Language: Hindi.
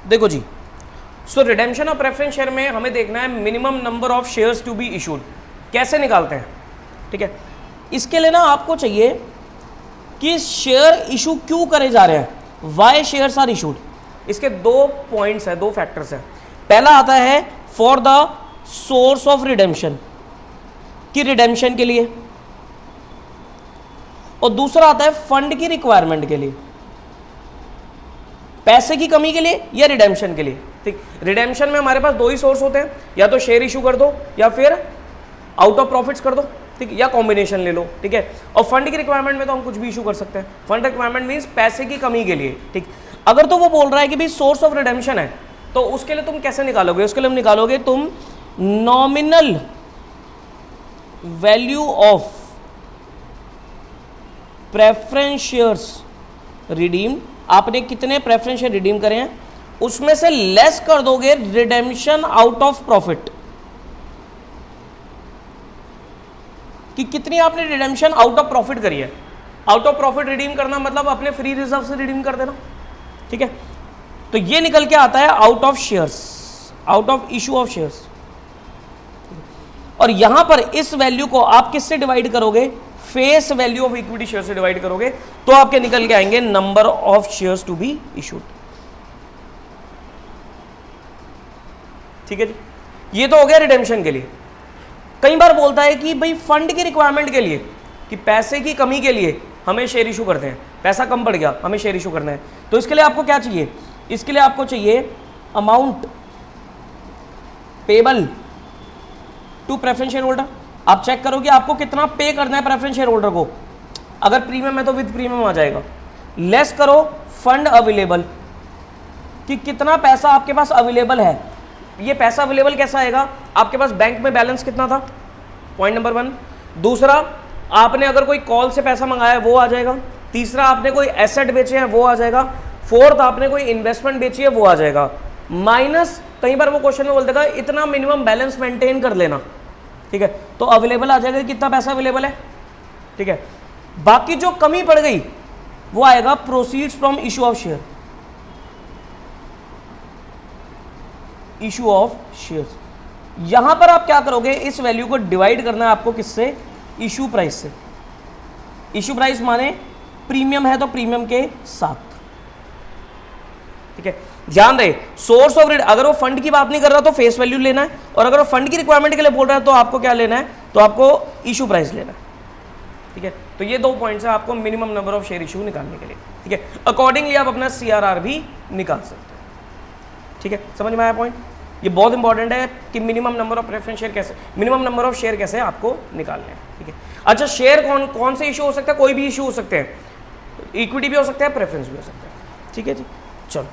देखो जी, so redemption of preference share में हमें देखना है minimum number of shares to be issued कैसे निकालते हैं, ठीक है। इसके लिए ना आपको चाहिए कि शेयर इशू क्यों करे जा रहे हैं, वाई शेयर्स आर इशूड। इसके दो पॉइंट्स है, दो फैक्टर्स है। पहला आता है for the source of redemption, की रिडेम्पशन के लिए, और दूसरा आता है फंड की रिक्वायरमेंट के लिए, पैसे की कमी के लिए या रिडेम्पशन के लिए, ठीक। रिडेम्पशन में हमारे पास दो ही सोर्स होते हैं, या तो शेयर इशू कर दो या फिर आउट ऑफ प्रॉफिट्स कर दो, ठीक, या कॉम्बिनेशन ले लो, ठीक है। और फंड की रिक्वायरमेंट में तो हम कुछ भी इशू कर सकते हैं। फंड रिक्वायरमेंट मींस पैसे की कमी के लिए, ठीक। अगर तो वो बोल रहा है कि भाई सोर्स ऑफ रिडेम्पशन है, तो उसके लिए तुम कैसे निकालोगे, उसके लिए हम निकालोगे तुम nominal value of preference shares redeem, आपने कितने प्रेफरेंस शेयर रिडीम करे हैं उसमें से लेस कर दोगे रिडेम्पशन आउट ऑफ प्रॉफिट, कि कितनी आपने रिडेम्पशन आउट ऑफ प्रॉफिट करी है। आउट ऑफ प्रॉफिट रिडीम करना मतलब अपने फ्री रिजर्व से रिडीम कर देना, ठीक है। तो ये निकल के आता है out of shares, out of issue of shares. और यहां पर इस वैल्यू को आप किससे डिवाइड करोगे, face value of equity share से डिवाइड करोगे, तो आपके निकल के आएंगे number of shares to be issued, ठीक है जी। ये तो हो गया रिडेम्पशन के लिए। कई बार बोलता है कि भाई फंड की रिक्वायरमेंट के लिए, कि पैसे की कमी के लिए हमें शेयर इशू करते हैं, पैसा कम पड़ गया हमें शेयर इशू करना है, तो इसके लिए आपको क्या चाहिए, इसके लिए आपको चाहिए amount payable to preference share holder. आप चेक करो कि आपको कितना पे करना है प्रेफरेंस शेयर होल्डर को। अगर प्रीमियम है तो विद प्रीमियम आ जाएगा। लेस करो फंड अवेलेबल, कि कितना पैसा आपके पास अवेलेबल है। ये पैसा अवेलेबल कैसा आएगा, आपके पास बैंक में बैलेंस कितना था, पॉइंट नंबर 1। दूसरा, आपने अगर कोई कॉल से पैसा मंगाया है वो आ जाएगा। तीसरा, आपने कोई एसेट बेचे हैं वो आ जाएगा। फोर्थ, आपने कोई इन्वेस्टमेंट बेची है वो आ जाएगा। माइनस, कई बार वो क्वेश्चन में बोल देगा इतना मिनिमम बैलेंस मेंटेन कर लेना, ठीक है। तो अवेलेबल आ जाएगा कितना पैसा अवेलेबल है, ठीक है। बाकी जो कमी पड़ गई वो आएगा proceeds from issue of share, issue of shares. यहां पर आप क्या करोगे, इस वैल्यू को डिवाइड करना है आपको किससे, इशू प्राइस से। इशू प्राइस माने प्रीमियम है तो प्रीमियम के साथ, ठीक है। ध्यान रहे, सोर्स ऑफ अगर वो फंड की बात नहीं कर रहा तो फेस वैल्यू लेना है, और अगर वो फंड की रिक्वायरमेंट के लिए बोल रहा है तो आपको क्या लेना है, तो आपको इशू प्राइस लेना है, ठीक है। तो ये दो पॉइंट्स है आपको minimum number of share issue निकालने के लिए, ठीक है। अकॉर्डिंगली आप अपना CRR भी निकाल सकते हैं, ठीक है। समझ में आया पॉइंट, ये बहुत इंपॉर्टेंट है कि minimum number of preference share कैसे, मिनिमम नंबर ऑफ शेयर कैसे आपको निकालने हैं, ठीक है। अच्छा, शेयर कौन से इशू हो सकता है, कोई भी इशू हो सकते हैं, इक्विटी भी हो सकता है, प्रेफरेंस भी हो सकता है, ठीक है जी। चलो।